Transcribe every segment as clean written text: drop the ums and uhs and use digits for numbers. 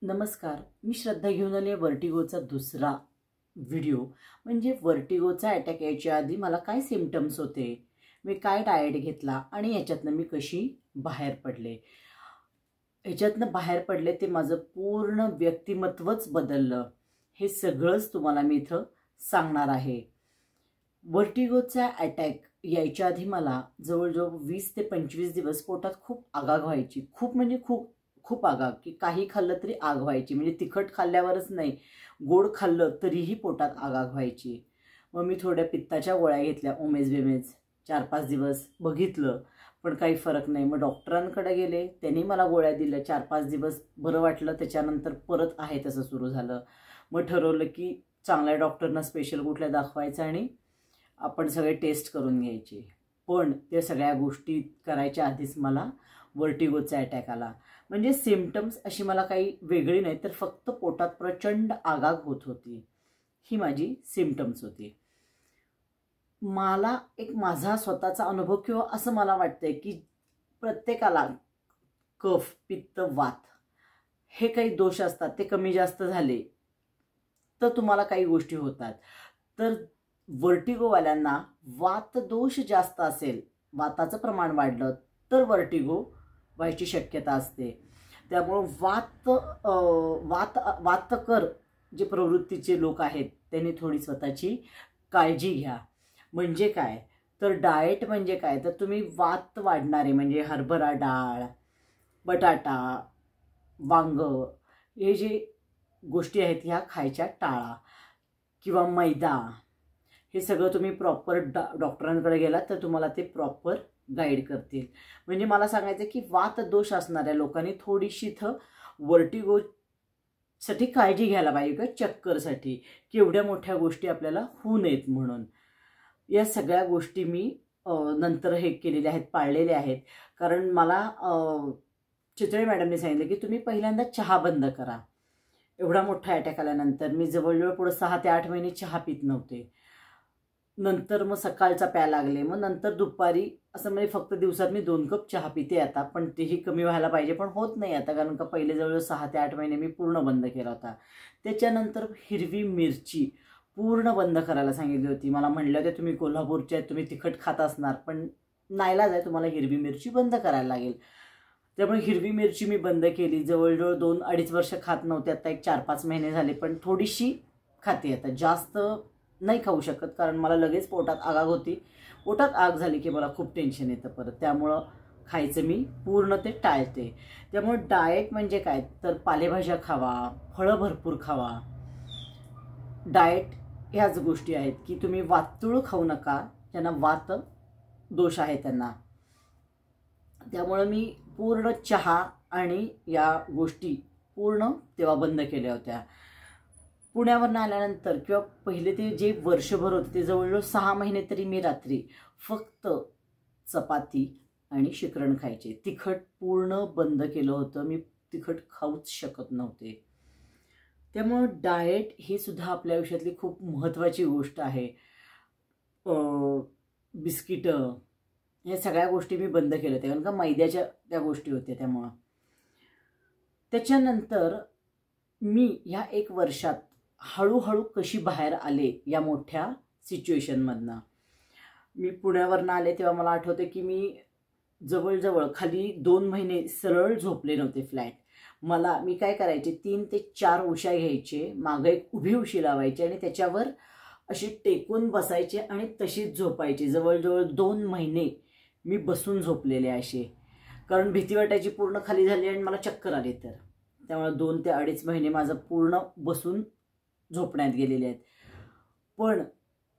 नमस्कार, मी श्रद्धा घेऊन आले वर्टिगोचा दुसरा व्हिडिओ. म्हणजे वर्टिगोचा अटॅक यायच्या आधी मला काय सिम्पटम्स होते, मी काय डाएट घेतला आणि याच्यातनं मी कशी बाहेर पडले. ह्याच्यातनं बाहेर पडले ते माझं पूर्ण व्यक्तिमत्वच बदललं. हे सगळंच तुम्हाला मी इथं सांगणार आहे. वर्टिगोचा अटॅक यायच्या आधी मला जवळजवळ 20 ते 25 दिवस पोटात खूप आगाग व्हायची. खूप म्हणजे खूप खूप आगाग, की काही खाल्लं तरी आग व्हायची. म्हणजे तिखट खाल्ल्यावरच नाही, गोड खाल्लं तरीही पोटात आगाग व्हायची. मग मी थोड्या पित्ताच्या गोळ्या घेतल्या, ओमेज बेमेज. 4-5 दिवस बघितलं पण काही फरक नाही. मग डॉक्टरांकडे गेले, त्यांनी मला गोळ्या दिल्या. 4-5 दिवस बरं वाटलं, त्याच्यानंतर परत आहे तसं सुरू झालं. मग ठरवलं की चांगल्या डॉक्टरना स्पेशल कुठल्या दाखवायचं आणि आपण सगळे टेस्ट करून घ्यायचे. पण त्या सगळ्या गोष्टी करायच्या आधीच मला वर्टिगोचा अटॅक आला. म्हणजे सिम्पटम्स अशी मला काही वेगळी नाही, तर फक्त पोटात प्रचंड आगाग होत होती. ही माझी सिम्पटम्स होती. मला एक माझा स्वतःचा अनुभव किंवा असं मला वाटतंय की प्रत्येकाला कफ, पित्त, वात हे काही दोष असतात. ते कमी जास्त झाले तर तुम्हाला काही गोष्टी होतात. तर वर्टिगोवाल्यांना वात दोष जास्त असेल, वाताचं प्रमाण वाढलं तर वर्टिगो व्हायची शक्यता असते. त्यामुळं वातकर जे प्रवृत्तीचे लोक आहेत त्यांनी थोडी स्वतःची काळजी घ्या. म्हणजे काय तर डाएट म्हणजे काय तर तुम्ही वात वाढणारे म्हणजे हरभरा डाळ, बटाटा, वांग हे जे गोष्टी आहेत ह्या खायच्या टाळा. किंवा मैदा, हे सगळं तुम्ही प्रॉपर डॉक्टरांकडे गेलात तर तुम्हाला ते प्रॉपर गाईड करतील. म्हणजे मला सांगायचं की वात दोष असणाऱ्या लोकांनी थोडीशी इथं वर्टिगोसाठी काळजी घ्यायला पाहिजे किंवा चक्करसाठी, की एवढ्या मोठ्या गोष्टी आपल्याला होऊ नयेत म्हणून. या सगळ्या गोष्टी मी नंतर हे केलेल्या आहेत, पाळलेल्या आहेत. कारण मला चितळे मॅडमने सांगितलं की तुम्ही पहिल्यांदा चहा बंद करा. एवढा मोठा अटॅक आल्यानंतर मी जवळजवळ पुढे 6 ते 8 महिने चहा पित नव्हते. नंतर मग सकाळचा प्यायला लागले, मग नंतर दुपारी, असं म्हणजे फक्त दिवसात मी 2 कप चहा पिते आता. पण तेही कमी व्हायला पाहिजे, पण होत नाही आता, कारण का पहिले जवळजवळ 6 ते 8 महिने मी पूर्ण बंद केला होता. त्याच्यानंतर हिरवी मिरची पूर्ण बंद करायला सांगितली होती. मला म्हणलं होते तुम्ही कोल्हापूरचे आहेत, तुम्ही तिखट खात असणार, पण नाईलाज आहे, तुम्हाला हिरवी मिरची बंद करायला लागेल. त्यामुळे हिरवी मिरची मी बंद केली. जवळजवळ 2-2.5 वर्ष खात नव्हते, आता एक 4-5 महिने झाले, पण थोडीशी खाते आता. जास्त नाही खाऊ शकत कारण मला लगेच पोटात आगाग होती. पोटात आग झाली की मला खूप टेन्शन येतं परत, त्यामुळं खायचं मी पूर्ण ते टाळते. त्यामुळे डाएट म्हणजे काय तर पालेभाज्या खावा, फळं भरपूर खावा. डाएट ह्याच गोष्टी आहेत की तुम्ही वातुळ खाऊ नका, ज्यांना वात दोष आहे त्यांना. त्यामुळं मी पूर्ण चहा आणि या गोष्टी पूर्ण तेव्हा बंद केल्या होत्या. पुण्यावरून आल्यानंतर किंवा पहिले ते जे वर्षभर होते ते जवळजवळ 6 महिने तरी मी रात्री फक्त चपाती आणि शिकरण खायचे. तिखट पूर्ण बंद केलं होतं. मी तिखट खाऊच शकत नव्हते. त्यामुळं डाएट ही सुद्धा आपल्या आयुष्यातली खूप महत्त्वाची गोष्ट आहे. बिस्किटं या सगळ्या गोष्टी मी बंद केल्या होत्या, कारण का मैद्याच्या त्या गोष्टी होत्या. त्यामुळं त्याच्यानंतर मी ह्या 1 वर्षात हळूहळू कशी बाहेर आले या मोठ्या सिच्युएशनमधनं. मी पुण्यावरून आले तेव्हा मला आठवते की मी जवळजवळ खाली 2 महिने सरळ झोपले नव्हते फ्लॅट. मी काय करायचे, 3 ते 4 उशा घ्यायचे, मागं एक उभी उशी लावायची आणि त्याच्यावर अशी टेकून बसायचे आणि तशीच झोपायची. जवळजवळ 2 महिने मी बसून झोपलेले असे, कारण भीती वाटायची पूर्ण खाली झाली आणि मला चक्कर आली तर. त्यामुळे 2 ते 2.5 महिने माझं पूर्ण बसून झोपण्यात गेलेले आहेत. पण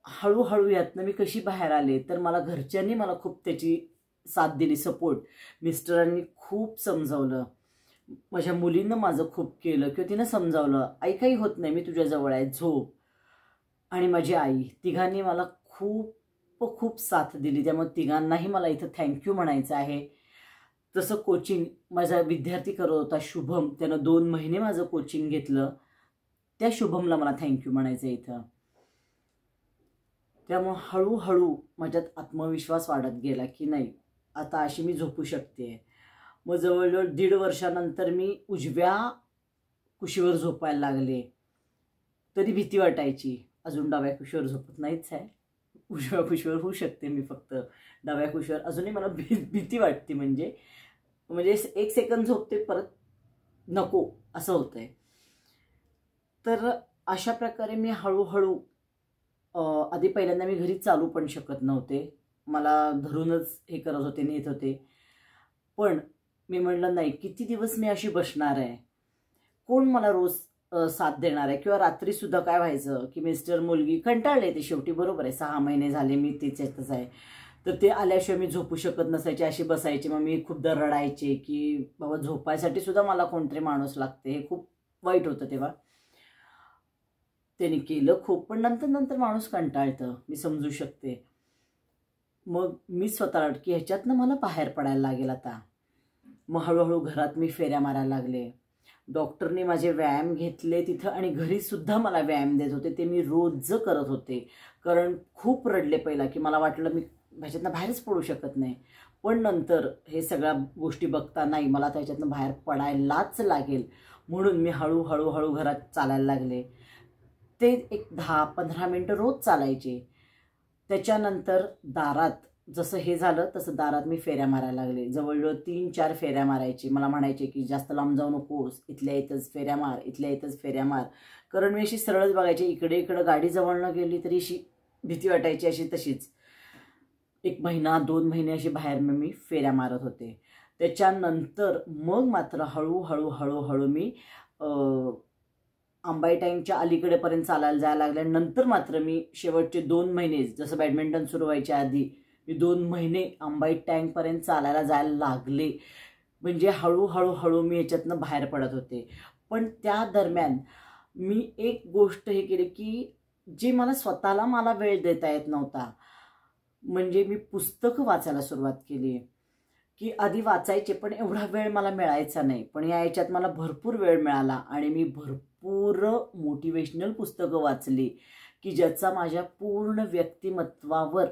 हळूहळू यातनं मी कशी बाहेर आले तर मला घरच्यांनी मला खूप त्याची साथ दिली, सपोर्ट. मिस्टरांनी खूप समजावलं, माझ्या मुलीनं माझं खूप केलं किंवा तिनं समजावलं, आई काही होत नाही, मी तुझ्याजवळ आहे, झोप. आणि माझी आई, तिघांनी मला खूप खूप साथ दिली. त्यामुळे तिघांनाही मला इथं थँक्यू म्हणायचं आहे. तसं कोचिंग माझा विद्यार्थी करत होता शुभम, त्यानं 2 महिने माझं कोचिंग घेतलं. त्या शुभमला मला थँक्यू म्हणायचं इथं. त्यामुळं हळूहळू माझ्यात आत्मविश्वास वाढत गेला की नाही, आता अशी मी झोपू शकते. मग जवळजवळ 1.5 वर्षानंतर मी उजव्या कुशीवर झोपायला लागले तरी भीती वाटायची. अजून डाव्या कुशीवर झोपत नाहीच आहे, उजव्या कुशीवर होऊ शकते मी, फक्त डाव्या कुशीवर अजूनही मला भीती वाटते. म्हणजे म्हणजे 1 सेकंद झोपते परत नको असं होतंय. तर अशा प्रकारे मी हळूहळू आधी पहिल्यांदा मी घरी चालू पण शकत नव्हते, मला धरूनच हे करत होते, नेत होते. पण मी म्हणलं नाही, किती दिवस मी अशी बसणार आहे, कोण मला रोज साथ देणार आहे. किंवा रात्रीसुद्धा काय व्हायचं की मिस्टर मुलगी कंटाळले, ते शेवटी बरोबर आहे, 6 महिने झाले मी त्याच्यातच आहे, तर ते आल्याशिवाय मी झोपू शकत नसायचे, अशी बसायचे. मग मी खूपदा रडायचे की बाबा झोपायसाठी सुद्धा मला कोणतरी माणूस लागते. हे खूप वाईट होतं तेव्हा. त्यांनी केलं खूप, पण नंतर नंतर माणूस कंटाळतं, मी समजू शकते. मग मी स्वतःला की ह्याच्यातनं मला बाहेर पडायला लागेल आता. मग हळूहळू घरात मी फेऱ्या मारायला लागले. डॉक्टरने माझे व्यायाम घेतले तिथं आणि घरीसुद्धा मला व्यायाम देत होते, ते मी रोज करत होते. कारण खूप रडले पहिला, की मला वाटलं मी ह्याच्यातनं बाहेरच पडू शकत नाही. पण नंतर हे सगळ्या गोष्टी बघता नाही, मला त्याच्यातनं बाहेर पडायलाच लागेल, म्हणून मी हळूहळू घरात चालायला लागले. ते एक 10-15 मिनटं रोज चालायचे. त्याच्यानंतर दारात जसं हे झालं तसं दारात मी फेऱ्या मारायला लागले. जवळजवळ 3-4 फेऱ्या मारायची. मला म्हणायचे की जास्त लांब जाऊ नकोस, इथल्या इथंच फेऱ्या मार, इथल्या इथंच फेऱ्या मार. कारण मी अशी सरळच बघायची, इकडे इकडं गाडी जवळ न गेली तरी अशी भीती वाटायची, अशी तशीच. 1 महिना 2 महिने अशी बाहेर मी फेऱ्या मारत होते. त्याच्यानंतर मग मात्र हळूहळू मी अंबाई टँकच्या अलीकडेपर्यंत चालायला जायला लागल्यानंतर मात्र मी शेवटचे 2 महिने, जसं बॅडमिंटन सुरू व्हायच्या आधी मी 2 महिने अंबाई टँकपर्यंत चालायला जायला लागले. म्हणजे हळूहळू मी ह्याच्यातनं बाहेर पडत होते. पण त्या दरम्यान मी एक गोष्ट हे केली की जे मला वेळ देता येत नव्हता, म्हणजे मी पुस्तकं वाचायला सुरुवात केली. की आधी वाचायचे पण एवढा वेळ मला मिळायचा नाही, पण या याच्यात मला भरपूर वेळ मिळाला आणि मी भरपूर मोटिवेशनल पुस्तकं वाचली की ज्याचा माझ्या पूर्ण व्यक्तिमत्वावर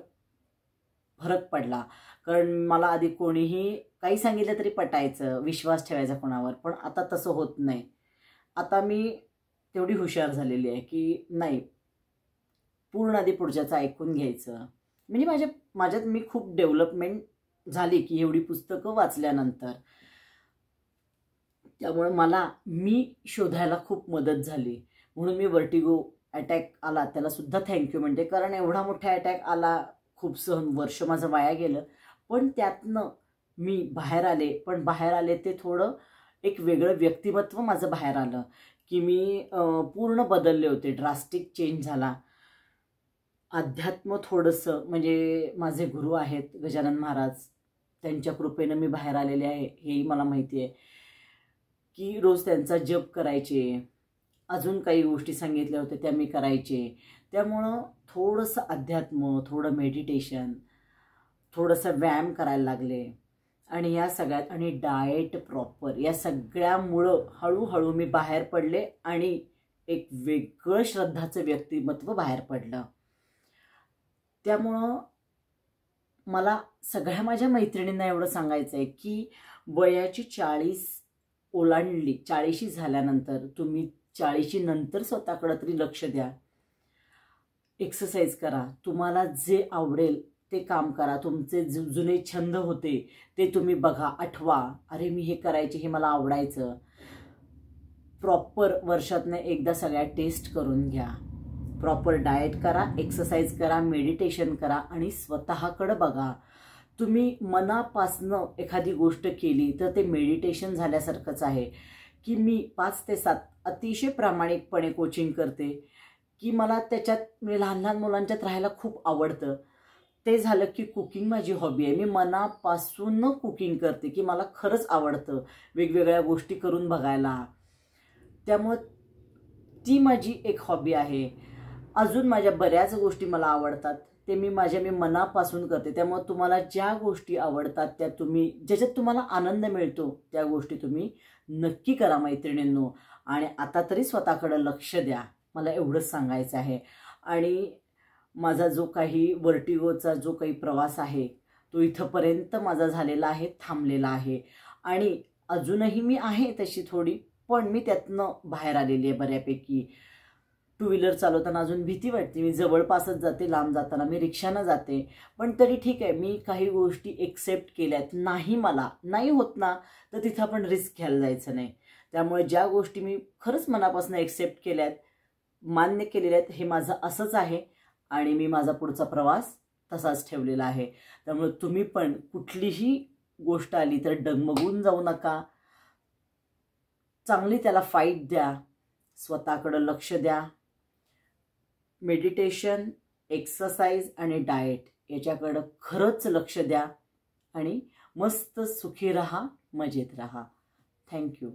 फरक पडला. कारण मला आधी कोणीही काही सांगितलं तरी पटायचं, विश्वास ठेवायचा कोणावर, पण आता तसं होत नाही. आता मी तेवढी हुशार झालेली आहे की नाही, पूर्ण आधी पुढच्याचं ऐकून घ्यायचं. म्हणजे माझ्यात मी खूप डेव्हलपमेंट झाली की एवढी पुस्तकं वाचल्यानंतर. त्यामुळे मी शोधायला खूप मदत झाली. म्हणून मी वर्टिगो अटॅक आला त्याला सुद्धा थँक्यू म्हणते, कारण एवढा मोठा अटॅक आला, खूप वर्ष माझं वाया गेलं, पण त्यातनं मी बाहेर आले. पण बाहेर आले ते थोडं एक वेगळं व्यक्तिमत्व माझं बाहेर आलं की मी पूर्ण बदलले होते, ड्रास्टिक चेंज झाला. अध्यात्म थोडंसं, म्हणजे माझे गुरु आहेत गजानन महाराज, त्यांच्या कृपेनं मी बाहेर आलेले आहे, हेही मला माहिती आहे. की रोज त्यांचा जप करायचे, अजून काही गोष्टी सांगितल्या होत्या त्या मी करायचे. त्यामुळं थोडंसं अध्यात्म, थोडं मेडिटेशन, थोडंसं व्यायाम करायला लागले. आणि या सगळ्यात आणि डाएट प्रॉपर, या सगळ्यामुळं हळूहळू मी बाहेर पडले आणि एक वेगळं श्रद्धाचं व्यक्तिमत्व बाहेर पडलं. त्यामुळं मला सगळ्या माझ्या मैत्रिणींना एवढं सांगायचं आहे की वयाची 40 ओलांडली, 40शी झाल्यानंतर तुम्ही 40शी नंतर स्वतःकडे तरी लक्ष द्या. एक्सरसाइज करा, तुम्हाला जे आवडेल ते काम करा, तुमचे जुने छंद होते ते तुम्ही बघा, आठवा, अरे मी हे करायचे, हे मला आवडायचं. प्रॉपर वर्षातनं एकदा सगळ्या टेस्ट करून घ्या. प्रॉपर डाएट करा, एक्सरसाइज करा, मेडिटेशन करा आणि स्वतःकडे बघा. तुम्ही मनापासनं एखादी गोष्ट केली तर ते मेडिटेशन झाल्यासारखंच आहे. की मी 5 ते 7 अतिशय प्रामाणिकपणे कोचिंग करते की मला त्याच्यात लहान मुलांच्यात राहायला खूप आवडतं. ते झालं की कुकिंग माझी हॉबी आहे. मी मनापासून कुकिंग करते की मला खरंच आवडतं वेगवेगळ्या गोष्टी करून बघायला. त्यामुळे ती माझी एक हॉबी आहे. अजून माझ्या बऱ्याच गोष्टी मला आवडतात, ते मी मनापासून करते. त्यामुळे तुम्हाला ज्या गोष्टी आवडतात त्या ज्याच्यात तुम्हाला आनंद मिळतो त्या गोष्टी तुम्ही नक्की करा मैत्रिणींनो. आणि आता तरी स्वतःकडे लक्ष द्या, मला एवढंच सांगायचं आहे. आणि माझा जो काही वर्टिगोचा जो काही प्रवास आहे तो इथंपर्यंत माझा झालेला आहे, थांबलेला आहे. आणि अजूनही मी आहे तशी थोडी, पण मी त्यातनं बाहेर आलेली आहे बऱ्यापैकी. टू व्हीलर चालवताना अजून भीती वाटते. मी जवळपासच जाते, लांब जाताना मी रिक्षानं जाते, पण तरी ठीक आहे, मी काही गोष्टी एक्सेप्ट केल्यात. नाही मला नाही होत ना, तर तिथं आपण रिस्क घ्यायला जायचं नाही. त्यामुळे ज्या गोष्टी मी खरंच मनापासून एक्सेप्ट केल्यात, मान्य केलेल्या आहेत, हे माझं असंच आहे आणि मी माझा पुढचा प्रवास तसाच ठेवलेला आहे. त्यामुळे तुम्ही पण कुठलीही गोष्ट आली तर डगमगून जाऊ नका. चांगली त्याला फाईट द्या, स्वतःकडं लक्ष द्या. मेडिटेशन, एक्सरसाइज आणि डाएट याच्याकडं खरंच लक्ष द्या आणि मस्त सुखी राहा, मजेत राहा. थँक्यू.